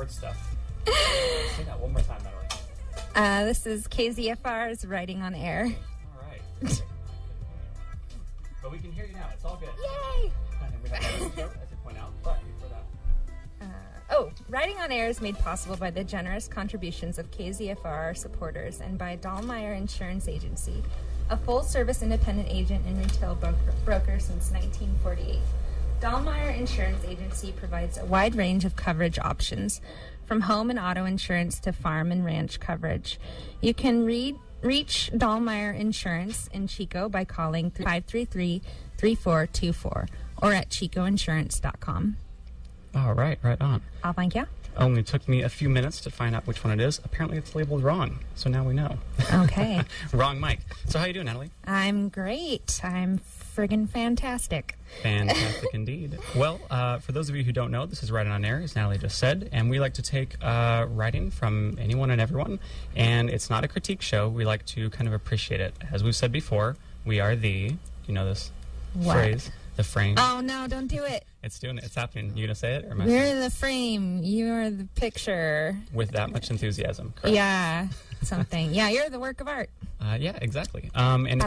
board stuff. Say that one more time, Natalie. This is KZFR's Writing on Air. All right. But we can hear you now. It's all good. Yay! And we have another show, as you point out, but before that. Writing on Air is made possible by the generous contributions of KZFR supporters and by Dahlmeyer Insurance Agency, a full-service independent agent and retail broker since 1948. Dahlmeyer Insurance Agency provides a wide range of coverage options, from home and auto insurance to farm and ranch coverage. You can reach Dahlmeyer Insurance in Chico by calling 533-3424 or at chicoinsurance.com. All right, right on. Oh, thank you. Only took me a few minutes to find out which one it is. Apparently it's labeled wrong, so now we know. Okay. Wrong mic. So how you doing, Natalie? I'm great. I'm friggin' fantastic. Fantastic indeed. Well, for those of you who don't know, this is Writing on Air, as Natalie just said, and we like to take writing from anyone and everyone, and it's not a critique show. We like to kind of appreciate it. As we've said before, we are the, you know this phrase? The frame. Oh, no, don't do it. It's doing it. It's happening. You going to say it? Or am I We're the frame. You're the picture. With that much enthusiasm. Correct? Yeah, something. Yeah, you're the work of art. Yeah, exactly. And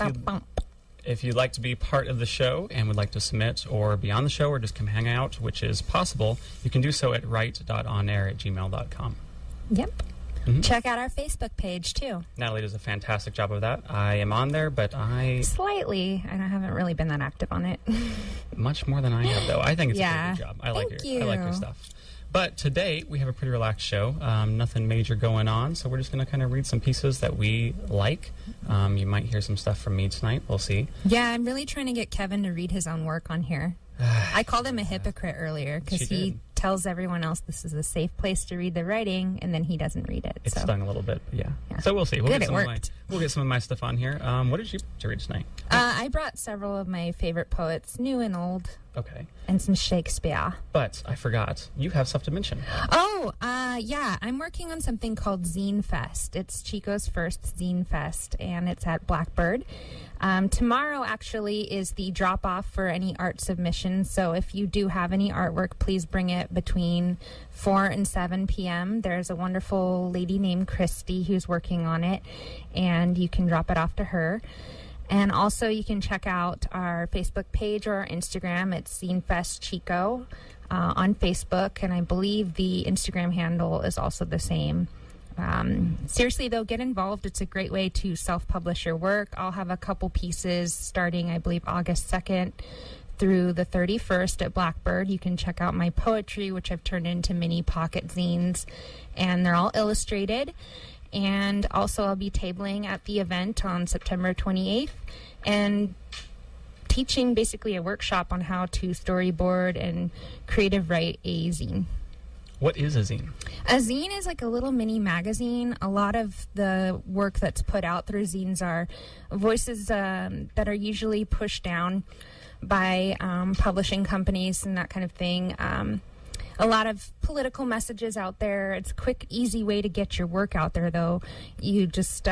if you'd like to be part of the show and would like to submit or be on the show or just come hang out, which is possible, you can do so at write.onair@gmail.com. Yep. Mm-hmm. Check out our Facebook page, too. Natalie does a fantastic job of that. I am on there, but Slightly. I haven't really been that active on it. Much more than I have, though. I think it's a pretty good job. I like your stuff. But today, we have a pretty relaxed show. Nothing major going on, so we're just going to kind of read some pieces that we like. You might hear some stuff from me tonight. We'll see. Yeah, I'm really trying to get Kevin to read his own work on here. I called him a hypocrite earlier because he tells everyone else this is a safe place to read the writing, and then he doesn't read it. It stung a little bit, but yeah. So we'll see. We'll get some of my stuff on here. What did you read tonight? I brought several of my favorite poets, new and old. Okay. And some Shakespeare. But I forgot. You have stuff to mention. Oh, yeah. I'm working on something called Zine Fest. It's Chico's first Zine Fest, and it's at Blackbird. Tomorrow, actually, is the drop-off for any art submissions. So if you do have any artwork, please bring it between 4 and 7 p.m. There's a wonderful lady named Christy who's working on it, and you can drop it off to her. And also, you can check out our Facebook page or our Instagram. It's ZineFest Chico on Facebook, and I believe the Instagram handle is also the same. Seriously, though, get involved. It's a great way to self-publish your work. I'll have a couple pieces starting, I believe, August 2nd through the 31st at Blackbird. You can check out my poetry, which I've turned into mini pocket zines, and they're all illustrated. And also, I'll be tabling at the event on September 28th and teaching basically a workshop on how to storyboard and creative write a zine. What is a zine? A zine is like a little mini magazine. A lot of the work that's put out through zines are voices that are usually pushed down by publishing companies and that kind of thing. A lot of political messages out there. It's a quick, easy way to get your work out there, though. You just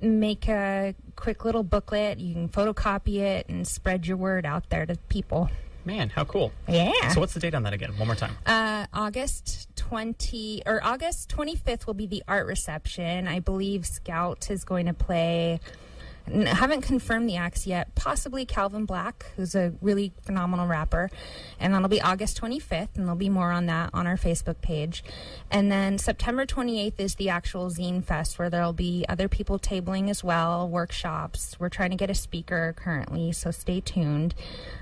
make a quick little booklet. You can photocopy it and spread your word out there to people. Man, how cool. Yeah. So what's the date on that again? One more time. August 25th will be the art reception. I believe Scout is going to play... I haven't confirmed the acts yet. Possibly Calvin Black, who's a really phenomenal rapper. And that'll be August 25th, and there'll be more on that on our Facebook page. And then September 28th is the actual Zine Fest, where there'll be other people tabling as well, workshops. We're trying to get a speaker currently, so stay tuned.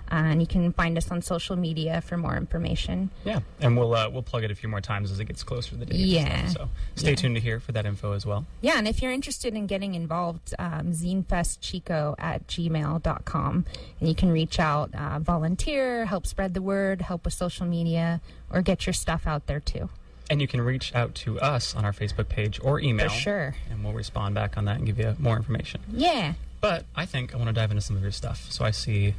And you can find us on social media for more information. Yeah, and we'll plug it a few more times as it gets closer to the date. Yeah. So stay tuned to hear for that info as well. Yeah, and if you're interested in getting involved, zinefestchico@gmail.com. And you can reach out, volunteer, help spread the word, help with social media, or get your stuff out there too. And you can reach out to us on our Facebook page or email. For sure. And we'll respond back on that and give you more information. Yeah. But I think I want to dive into some of your stuff. So I see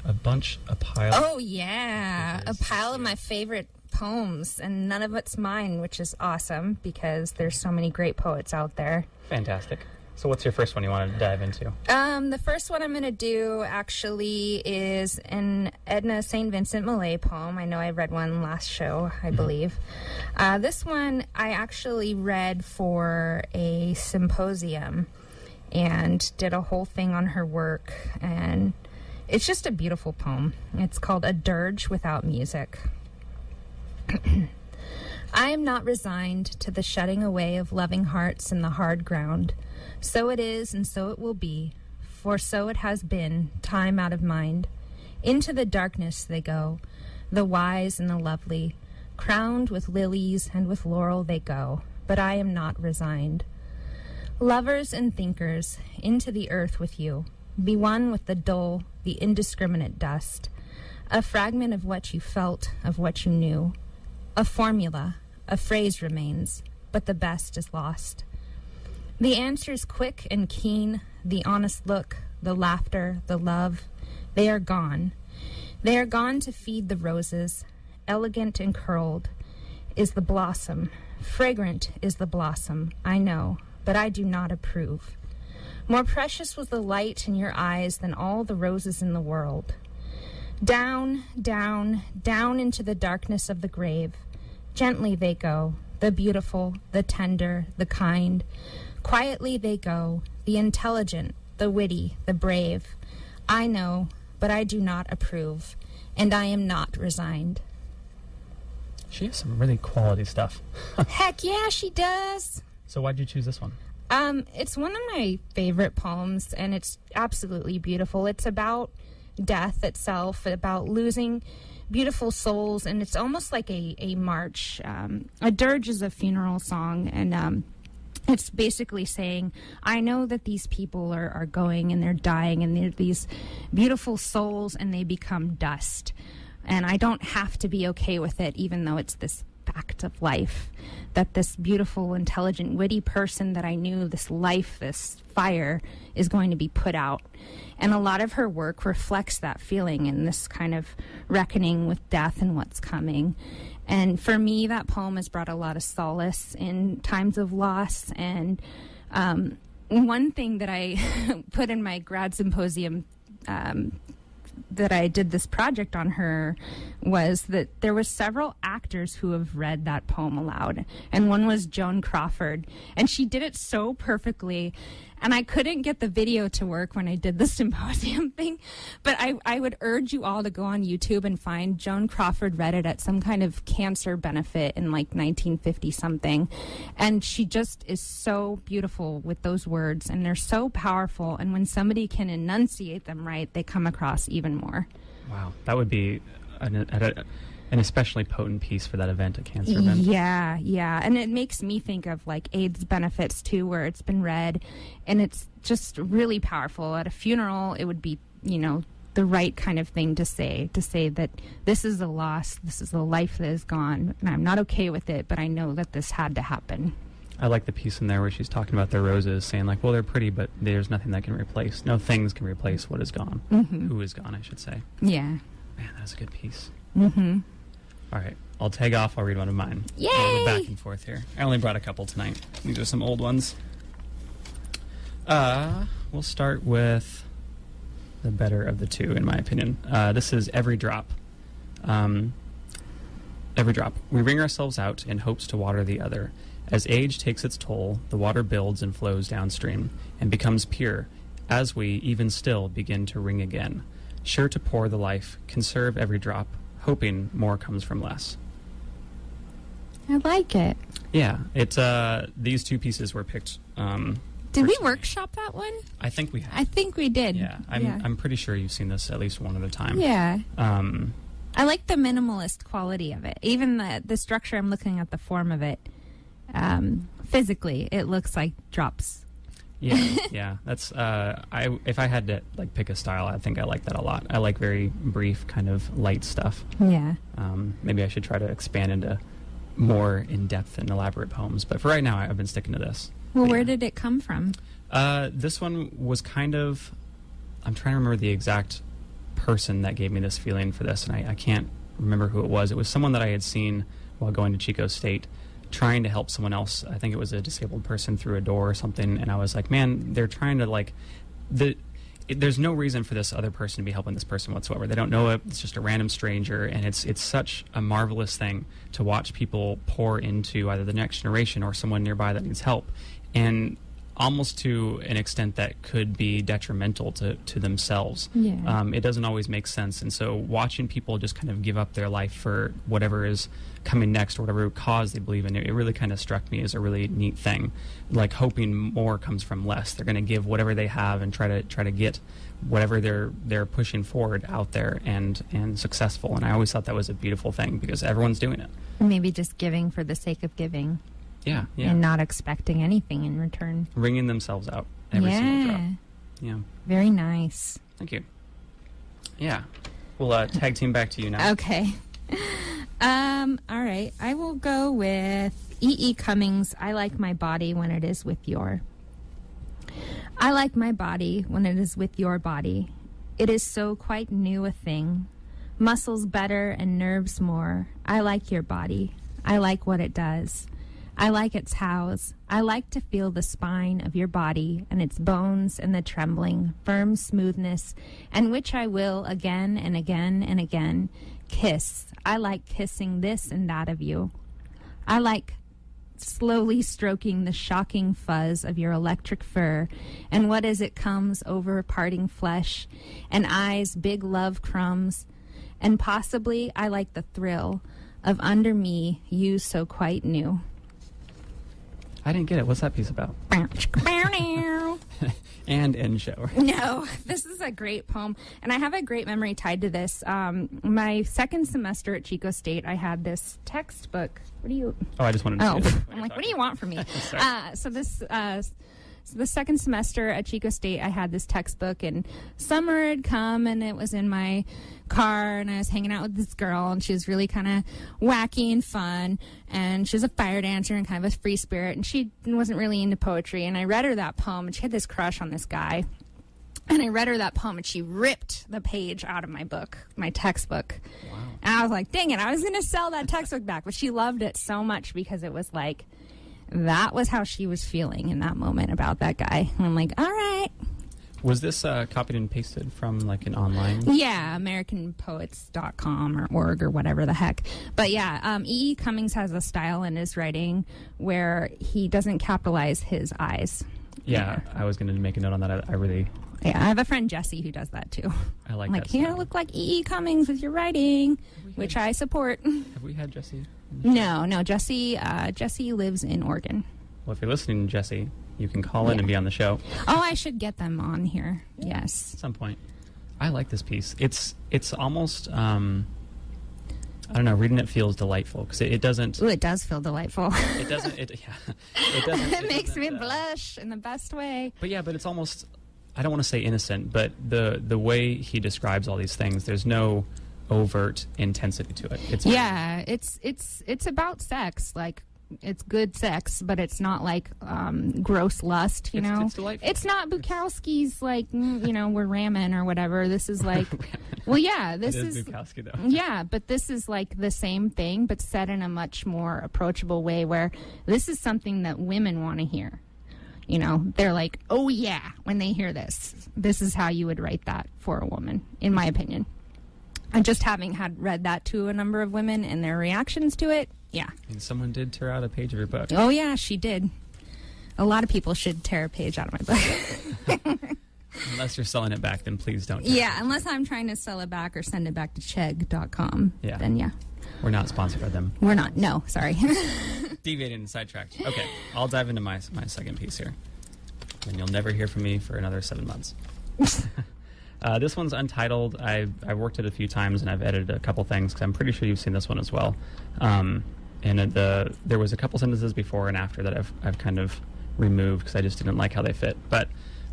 a pile. Oh, yeah. A pile of my favorite poems, and none of it's mine, which is awesome because there's so many great poets out there. Fantastic. So what's your first one you want to dive into? The first one I'm going to do actually is an Edna St. Vincent Millay poem. I know I read one last show, I believe. This one I actually read for a symposium and did a whole thing on her work, and it's just a beautiful poem. It's called A Dirge Without Music. I am not resigned to the shutting away of loving hearts in the hard ground. So it is, and so it will be, for so it has been, time out of mind. Into the darkness they go, the wise and the lovely. Crowned with lilies and with laurel they go, but I am not resigned. Lovers and thinkers, into the earth with you. Be one with the dull, the indiscriminate dust. A fragment of what you felt, of what you knew. A formula, a phrase remains, but the best is lost. The answers quick and keen, the honest look, the laughter, the love, they are gone. They are gone to feed the roses. Elegant and curled is the blossom. Fragrant is the blossom, I know, but I do not approve. More precious was the light in your eyes than all the roses in the world. Down, down, down into the darkness of the grave. Gently they go, the beautiful, the tender, the kind. Quietly they go, the intelligent, the witty, the brave. I know, but I do not approve, and I am not resigned. She has some really quality stuff. Heck yeah, she does. So why'd you choose this one? It's one of my favorite poems, and it's absolutely beautiful. It's about death itself, about losing beautiful souls, and it's almost like a march. A dirge is a funeral song, and it's basically saying, I know that these people are going and they're dying, and they're these beautiful souls, and they become dust. And I don't have to be okay with it, even though it's this fact of life, that this beautiful, intelligent, witty person that I knew, this life, this fire, is going to be put out. And a lot of her work reflects that feeling and this kind of reckoning with death and what's coming. And for me, that poem has brought a lot of solace in times of loss. And one thing that I put in my grad symposium that I did this project on her was that there was several actors who have read that poem aloud, and one was Joan Crawford, and she did it so perfectly. And I couldn't get the video to work when I did the symposium thing, but I would urge you all to go on YouTube and find Joan Crawford read it at some kind of cancer benefit in like 1950 something. And she just is so beautiful with those words, and they're so powerful. And when somebody can enunciate them right, they come across even more. Wow, that would be an especially potent piece for that event, a cancer event. Yeah. And it makes me think of like AIDS benefits too, where it's been read, and it's just really powerful. At a funeral, it would be, the right kind of thing to say that this is a loss, this is a life that is gone, and I'm not okay with it, but I know that this had to happen. I like the piece in there where she's talking about their roses, saying like, well, they're pretty, but there's nothing that can replace. No things can replace what is gone. Mm-hmm. Who is gone, I should say. Yeah. Man, that's a good piece. Mm-hmm. All right, I'll tag off. I'll read one of mine. Yay! We'll go back and forth here. I only brought a couple tonight. These are some old ones. We'll start with the better of the two, in my opinion. This is Every Drop. Every drop. We wring ourselves out in hopes to water the other. As age takes its toll, the water builds and flows downstream and becomes pure, as we, even still, begin to wring again. Sure to pour the life, conserve every drop, hoping more comes from less. I like it. Yeah, it's these two pieces were picked. Did we workshop that one? I think we have. I think we did. Yeah, I'm pretty sure you've seen this at least one other time. Yeah. I like the minimalist quality of it. Even the structure, I'm looking at the form of it. Physically, it looks like drops. Yeah. That's if I had to like pick a style, I think I like that a lot. I like very brief, kind of light stuff. Yeah. Maybe I should try to expand into more in-depth and elaborate poems. But for right now, I've been sticking to this. Well, where did it come from? This one was kind of... I'm trying to remember the exact person that gave me this feeling for this, and I can't remember who it was. It was someone that I had seen while going to Chico State trying to help someone else. I think it was a disabled person through a door or something, and I was like, man, they're trying to like there's no reason for this other person to be helping this person whatsoever. They don't know it. It's just a random stranger, and it's such a marvelous thing to watch people pour into either the next generation or someone nearby that needs help, and almost to an extent that could be detrimental to themselves. Yeah. It doesn't always make sense, and so watching people just kind of give up their life for whatever is coming next or whatever cause they believe in, it really kind of struck me as a really neat thing. Like hoping more comes from less. They're going to give whatever they have and try to get whatever they're pushing forward out there and successful. And I always thought that was a beautiful thing because everyone's doing it. Maybe just giving for the sake of giving. Yeah. And not expecting anything in return. Wringing themselves out every single drop. Yeah. Very nice. Thank you. Yeah. We'll tag team back to you now. Okay. All right. I will go with Cummings. I like my body when it is with your. I like my body when it is with your body. It is so quite new a thing. Muscles better and nerves more. I like your body. I like what it does. I like its hows. I like to feel the spine of your body and its bones and the trembling, firm smoothness, and which I will again and again and again kiss. I like kissing this and that of you. I like slowly stroking the shocking fuzz of your electric fur, and what as it comes over parting flesh, and eyes big love crumbs, and possibly I like the thrill of under me you so quite new. I didn't get it. What's that piece about? And end show. No, this is a great poem, and I have a great memory tied to this. My second semester at Chico State, I had this textbook. What do you? Oh, I just wanted to see it. I'm like, what do you want from me? So the second semester at Chico State, I had this textbook, and summer had come, and it was in my car, and I was hanging out with this girl, and she was really kind of wacky and fun, and she was a fire dancer and kind of a free spirit, and she wasn't really into poetry, and I read her that poem, and she had this crush on this guy, and I read her that poem, and she ripped the page out of my book, my textbook. Wow. And I was like, dang it, I was going to sell that textbook back, but she loved it so much because it was like, that was how she was feeling in that moment about that guy. And I'm like, all right. Was this copied and pasted from like an online? Yeah, AmericanPoets.com or org or whatever the heck. But yeah, Cummings has a style in his writing where he doesn't capitalize his eyes. Yeah, I was going to make a note on that. I really... Yeah, I have a friend, Jesse, who does that too. I like I'm that. Like, you look like Cummings with your writing, which I support. Have we had Jesse? No, Jesse lives in Oregon. Well, if you're listening, Jesse, you can call in and be on the show. Oh, I should get them on here. Yes. At some point. I like this piece. It's almost, I don't know, reading it feels delightful because it doesn't... Ooh, it does feel delightful. It doesn't... It doesn't... It makes me blush in the best way. But yeah, but it's almost... I don't want to say innocent, but the way he describes all these things, there's no overt intensity to it. It's about sex. Like, it's good sex, but it's not like gross lust, you know? It's delightful. It's not Bukowski's, like, we're ramen or whatever. This is like... Well, yeah, this is Bukowski, though. Yeah, but this is like the same thing, but said in a much more approachable way where this is something that women want to hear. You know, they're like, oh, yeah, when they hear this. This is how you would write that for a woman, in my opinion. And just having read that to a number of women and their reactions to it, yeah. And someone did tear out a page of your book. Oh, yeah, she did. A lot of people should tear a page out of my book. Unless you're selling it back, then please don't. Yeah, unless I'm trying to sell it back or send it back to chegg.com. Yeah. Then, yeah. We're not sponsored by them. We're not. No, sorry. Deviated and sidetracked. Okay, I'll dive into my second piece here. And you'll never hear from me for another 7 months. This one's Untitled. I've worked it a few times, and I've edited a couple things, because I'm pretty sure you've seen this one as well. And there was a couple sentences before and after that I've kind of removed, because I just didn't like how they fit. But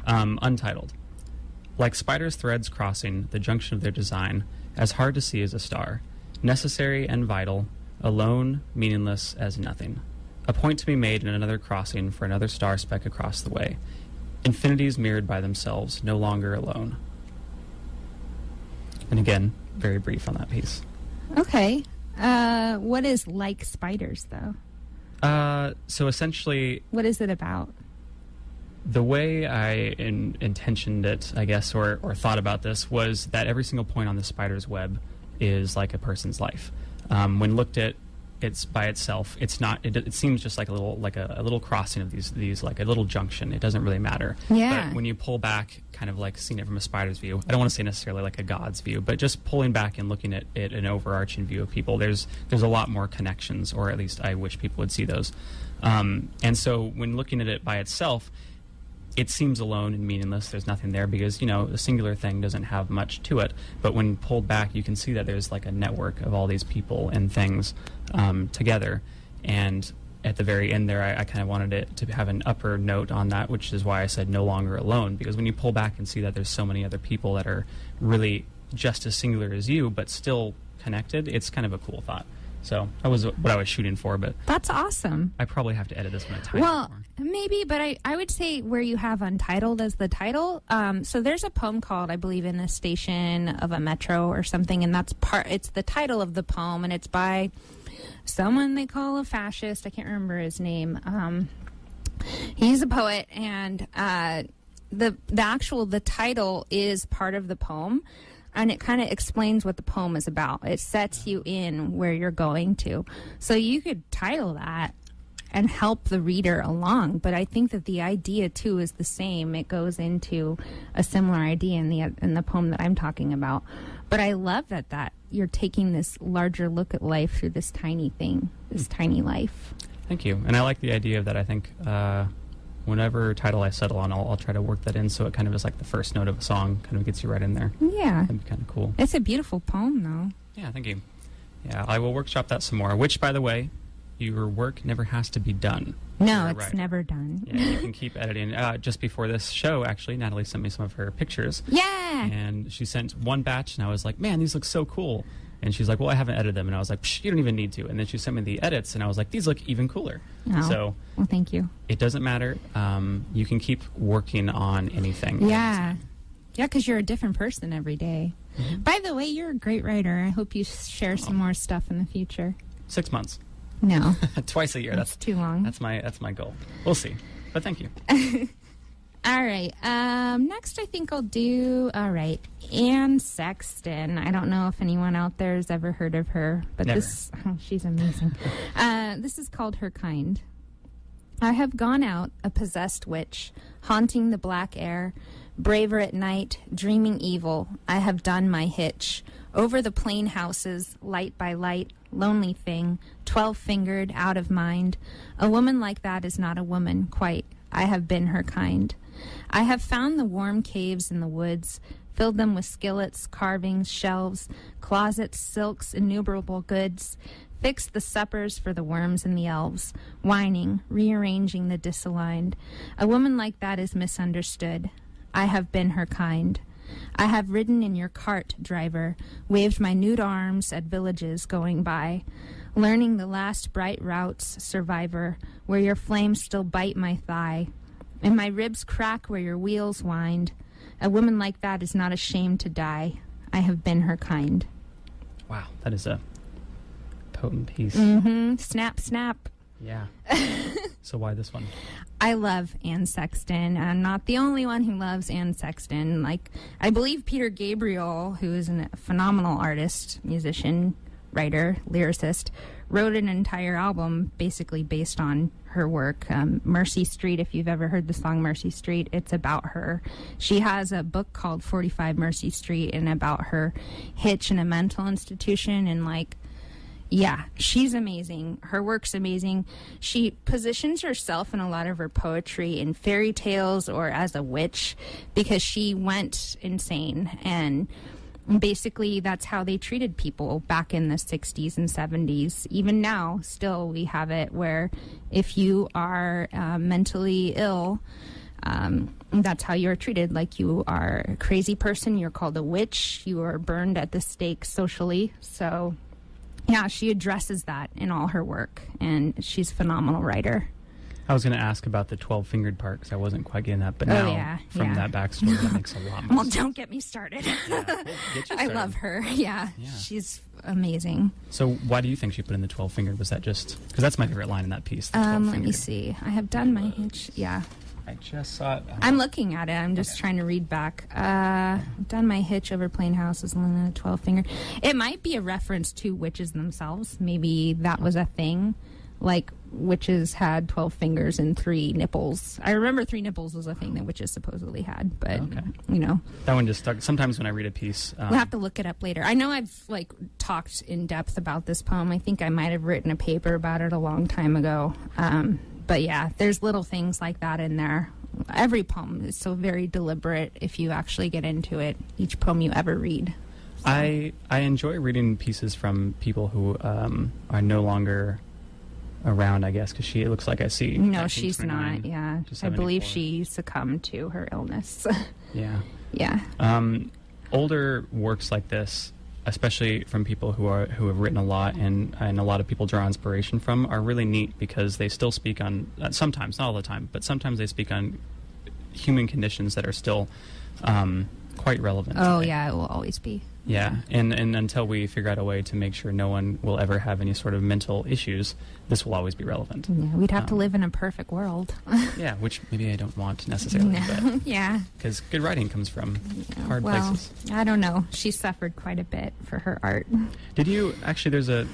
Untitled. Like spiders' threads crossing the junction of their design, as hard to see as a star, necessary and vital, alone, meaningless as nothing. A point to be made in another crossing for another star speck across the way. Infinities mirrored by themselves, no longer alone. And again, very brief on that piece. Okay. What is like spiders, though? So essentially, What is it about? the way I intentioned it, I guess, or thought about this was that every single point on the spider's web is like a person's life. When looked at it's by itself, it's not. It seems just like a little crossing of these like a little junction. It doesn't really matter. Yeah. But when you pull back, kind of like seeing it from a spider's view, I don't want to say necessarily like a god's view, but just pulling back and looking at it, an overarching view of people. There's a lot more connections, or at least I wish people would see those. And so when looking at it by itself, it seems alone and meaningless. There's nothing there because, the singular thing doesn't have much to it. But when pulled back, you can see that there's like a network of all these people and things together. And at the very end there, I kind of wanted it to have an upper note on that, which is why I said no longer alone. Because when you pull back and see that there's so many other people that are really just as singular as you, but still connected, it's kind of a cool thought. So that was what I was shooting for, but That's awesome. I probably have to edit this one a tiny Well, bit more. maybe, but I would say where you have Untitled as the title. So there's a poem called, I believe, In the Station of a Metro or something, and it's the title of the poem, and it's by someone they call a fascist. I can't remember his name. He's a poet, and the title is part of the poem. And it kind of explains what the poem is about. It sets you in where you're going to. So you could title that and help the reader along. But I think that the idea, too, is the same. It goes into a similar idea in the poem that I'm talking about. But I love that you're taking this larger look at life through this tiny thing, this tiny life. Thank you. And I like the idea of that. I think whenever title I settle on, I'll try to work that in so it kind of is like the first note of a song, kind of gets you right in there. Yeah. That'd be kind of cool. It's a beautiful poem, though. Yeah, thank you. Yeah, I will workshop that some more, which, by the way, your work never has to be done. No, You're it's right. never done. Yeah, you can keep editing. Just before this show, actually, Natalie sent me some of her pictures. Yeah. And she sent one batch, and I was like, man, these look so cool. And she's like, well, I haven't edited them. And I was like, psh, you don't even need to. And then she sent me the edits, and I was like, these look even cooler. Oh. So Well, thank you. it doesn't matter. You can keep working on anything. Yeah. Yeah, because you're a different person every day. Mm-hmm. By the way, you're a great writer. I hope you share some more stuff in the future. 6 months. No. Twice a year. That's too long. That's my goal. We'll see. But thank you. All right. Next, I think I'll do, Anne Sexton. I don't know if anyone out there has ever heard of her, but Never. she's amazing. This is called Her Kind. I have gone out, a possessed witch, haunting the black air, braver at night, dreaming evil. I have done my hitch. Over the plain houses, light by light, lonely thing, 12-fingered, out of mind. A woman like that is not a woman, quite. I have been her kind. I have found the warm caves in the woods, filled them with skillets, carvings, shelves, closets, silks, innumerable goods, fixed the suppers for the worms and the elves, whining, rearranging the disaligned. A woman like that is misunderstood. I have been her kind. I have ridden in your cart, driver, waved my nude arms at villages going by, learning the last bright routes, survivor, where your flames still bite my thigh, and my ribs crack where your wheels wind. A woman like that is not ashamed to die. I have been her kind. Wow, that is a potent piece. Mm-hmm. Snap, snap. Yeah. So why this one? I love Anne Sexton. I'm not the only one who loves Anne Sexton. Like, I believe Peter Gabriel, who is a phenomenal artist, musician, writer, lyricist, wrote an entire album basically based on her work. Mercy Street, if you've ever heard the song Mercy Street, it's about her. She has a book called 45 Mercy Street and about her hitch in a mental institution, and yeah, she's amazing. Her work's amazing. She positions herself in a lot of her poetry in fairy tales or as a witch because she went insane. And basically that's how they treated people back in the 60s and 70s. Even now, still, we have it where if you are mentally ill, that's how you're treated. Like, you are a crazy person, you're called a witch, you are burned at the stake socially. So yeah, she addresses that in all her work, and she's a phenomenal writer. I was going to ask about the 12-fingered part because I wasn't quite getting that, but Oh, now yeah, from yeah. that backstory, that makes a lot more Well, sense. don't get me started. Yeah, we'll get you I started. love her. Yeah. Yeah. She's amazing. So why do you think she put in the 12-fingered? Was that just... Because that's my favorite line in that piece, the 12-fingered. Let me see. I have done my hitch. Yeah. I just saw it. I'm looking at it. I'm just trying to read back. I've done my hitch over plain houses and then a 12-finger. It might be a reference to witches themselves. Maybe that was a thing. Like, witches had 12 fingers and 3 nipples. I remember 3 nipples was a thing that witches supposedly had, but, That one just stuck. Sometimes when I read a piece... we'll have to look it up later. I know I've, talked in depth about this poem. I think I might have written a paper about it a long time ago. But, yeah, there's little things like that in there. Every poem is so very deliberate if you actually get into it, each poem you ever read. So. I enjoy reading pieces from people who are no longer... around, I guess, because it looks like I see. No, she's not. Yeah, I believe 74. she succumbed to her illness. Yeah. Yeah. Older works like this, especially from people who have written a lot and a lot of people draw inspiration from, are really neat because they still speak on sometimes, not all the time, but sometimes they speak on human conditions that are still quite relevant. Oh today. yeah, it will always be. Yeah, and until we figure out a way to make sure no one will ever have any sort of mental issues, this will always be relevant. Yeah, we'd have to live in a perfect world. Yeah, which maybe I don't want necessarily, but Yeah. because good writing comes from hard Well, places. I don't know. She suffered quite a bit for her art. Did you actually? There's a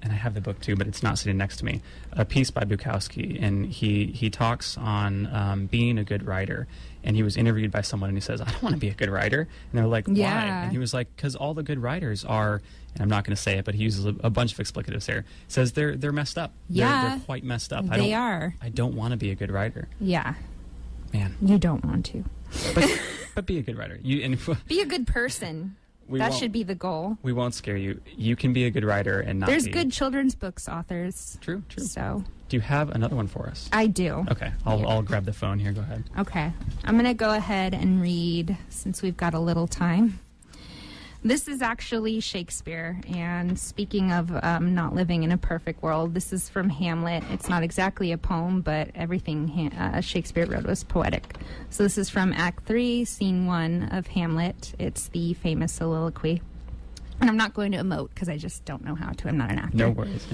and I have the book too, but it's not sitting next to me. A piece by Bukowski, and he talks on being a good writer. And he was interviewed by someone, and he says, "I don't want to be a good writer." And they're like, "Why?" Yeah. And he was like, "Because all the good writers are." And I'm not going to say it, but he uses a bunch of explicatives there. Says they're messed up. Yeah. They're quite messed up. They are. I don't want to be a good writer, Yeah. man. You don't want to. But be a good writer. Be a good person. That should be the goal. We won't scare you. You can be a good writer and not. There's be. good children's books authors. True. So Do you have another one for us? I do. Okay, I'll grab the phone here. Go ahead. Okay. I'm going to go ahead and read, since we've got a little time. This is actually Shakespeare, and speaking of not living in a perfect world, this is from Hamlet. It's not exactly a poem, but everything Shakespeare wrote was poetic. So this is from Act 3, Scene 1 of Hamlet. It's the famous soliloquy. And I'm not going to emote, because I just don't know how to. I'm not an actor. No worries.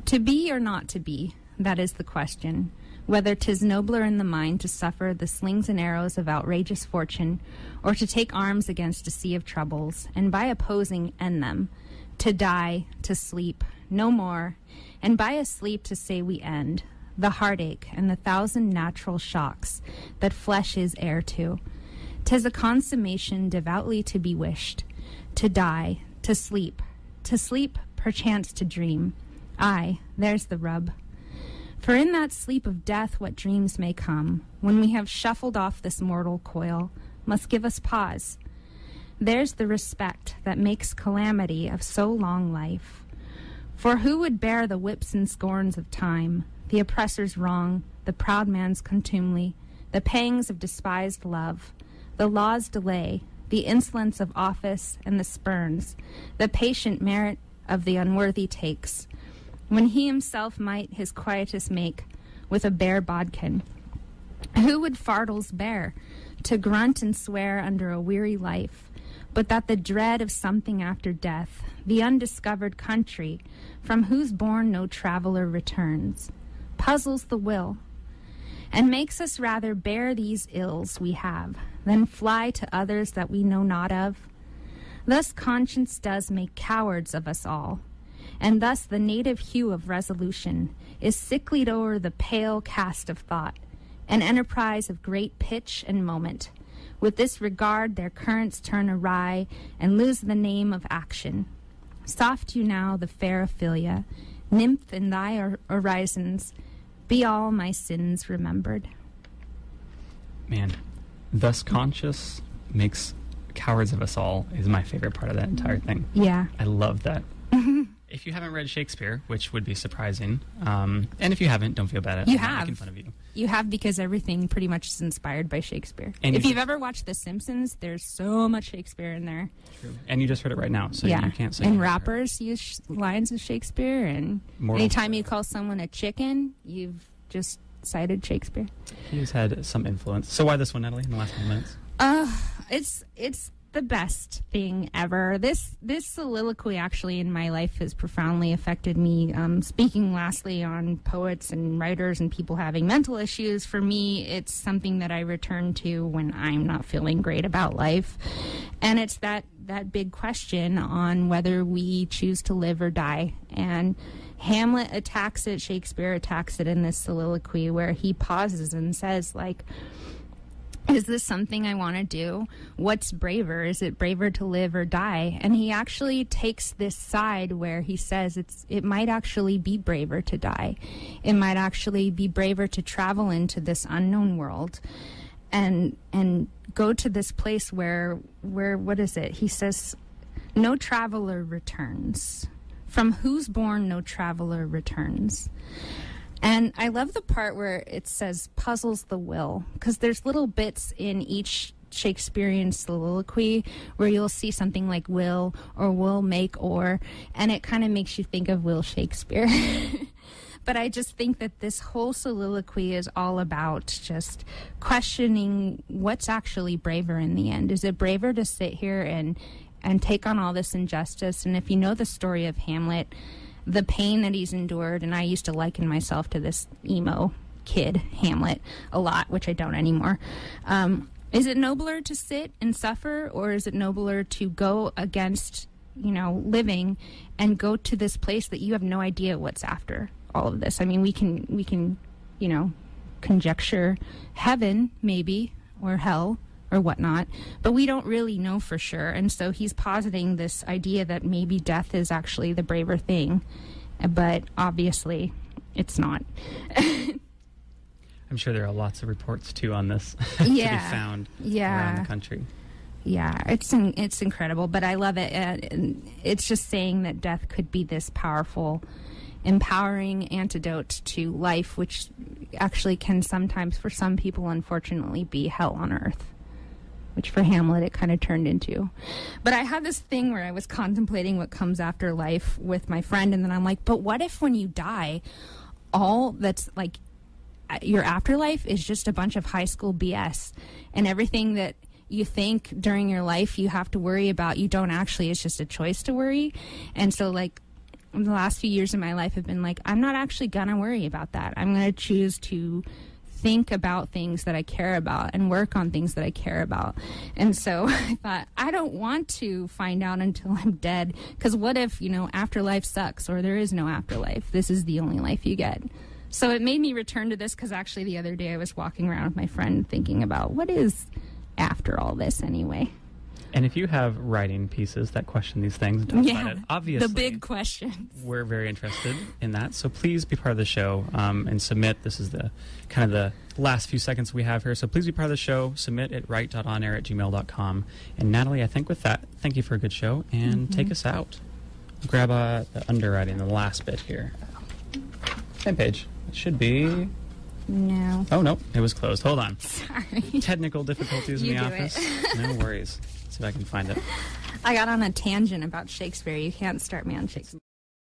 To be or not to be, that is the question. Whether 'tis nobler in the mind to suffer the slings and arrows of outrageous fortune, or to take arms against a sea of troubles, and by opposing end them, to die, to sleep, no more, and by a sleep to say we end, the heartache and the thousand natural shocks that flesh is heir to. 'Tis a consummation devoutly to be wished, to die, to sleep, perchance to dream. Aye, there's the rub. For in that sleep of death what dreams may come, when we have shuffled off this mortal coil, must give us pause. There's the respect that makes calamity of so long life. For who would bear the whips and scorns of time, the oppressor's wrong, the proud man's contumely, the pangs of despised love, the law's delay, the insolence of office and the spurns, the patient merit of the unworthy takes, when he himself might his quietus make with a bare bodkin? Who would fardels bear, to grunt and swear under a weary life, but that the dread of something after death, the undiscovered country, from whose bourne no traveller returns, puzzles the will, and makes us rather bear these ills we have, than fly to others that we know not of? Thus conscience does make cowards of us all, and thus the native hue of resolution is sicklied o'er the pale cast of thought, an enterprise of great pitch and moment. With this regard their currents turn awry, and lose the name of action. Soft you now the fair Ophelia, nymph in thy orisons, be all my sins remembered. Man, thus conscious makes cowards of us all is my favorite part of that entire thing. Yeah. I love that. If you haven't read Shakespeare, which would be surprising, and if you haven't, don't feel bad. You I'm not have. making fun of you. You have, because everything pretty much is inspired by Shakespeare. And if you you've ever watched The Simpsons, there's so much Shakespeare in there. True. And you just heard it right now, so yeah. you can't say. And you haven't heard rappers use lines of Shakespeare, and Mortal anytime you Kombat. call someone a chicken, you've just cited Shakespeare. He's had some influence. So why this one, Natalie, in the last 10 minutes? It's the best thing ever. This soliloquy actually in my life has profoundly affected me. Speaking lastly on poets and writers and people having mental issues, for me, it's something that I return to when I'm not feeling great about life. And it's that big question on whether we choose to live or die. And Hamlet attacks it, Shakespeare attacks it in this soliloquy where he pauses and says, like, is this something I want to do? What's braver? Is it braver to live or die? And he actually takes this side where he says it might actually be braver to die. It might actually be braver to travel into this unknown world and go to this place where what is it? He says, no traveler returns. From who's born, no traveler returns. And I love the part where it says puzzles the will, because there's little bits in each Shakespearean soliloquy where you'll see something like will or will make or, and it kind of makes you think of Will Shakespeare. But I just think that this whole soliloquy is all about just questioning what's actually braver in the end. Is it braver to sit here and take on all this injustice? And if you know the story of Hamlet, the pain that he's endured, and I used to liken myself to this emo kid, Hamlet, a lot, which I don't anymore. Is it nobler to sit and suffer, or is it nobler to go against, living and go to this place that you have no idea what's after all of this? I mean, we can, conjecture heaven, maybe, or hell, or whatnot, but we don't really know for sure. And so he's positing this idea that maybe death is actually the braver thing, but obviously it's not. I'm sure there are lots of reports too on this to be found around the country. Yeah, it's incredible, but I love it. And it's just saying that death could be this powerful, empowering antidote to life, which actually can sometimes, for some people, unfortunately, be hell on earth, which for Hamlet it kind of turned into. But I had this thing where I was contemplating what comes after life with my friend, and then I'm like, but what if when you die, all that's like your afterlife is just a bunch of high school BS, and everything that you think during your life you have to worry about, you don't actually, it's just a choice to worry. And so like the last few years of my life have been like, I'm not actually gonna worry about that. I'm gonna choose to think about things that I care about and work on things that I care about. And so I thought, I don't want to find out until I'm dead, because what if, afterlife sucks, or there is no afterlife? This is the only life you get. So it made me return to this, because actually the other day I was walking around with my friend thinking about what is after all this anyway. And if you have writing pieces that question these things and talk about it, obviously, the big questions, we're very interested in that. So please be part of the show and submit. This is the kind of the last few seconds we have here. So please be part of the show. Submit at write.onair@gmail.com. And Natalie, I think with that, thank you for a good show, and take us out. Grab the underwriting, the last bit here. Same page. It should be... No. Oh, no. It was closed. Hold on. Sorry. Technical difficulties in the office. No worries. See if I can find it. I got on a tangent about Shakespeare. You can't start me on Shakespeare.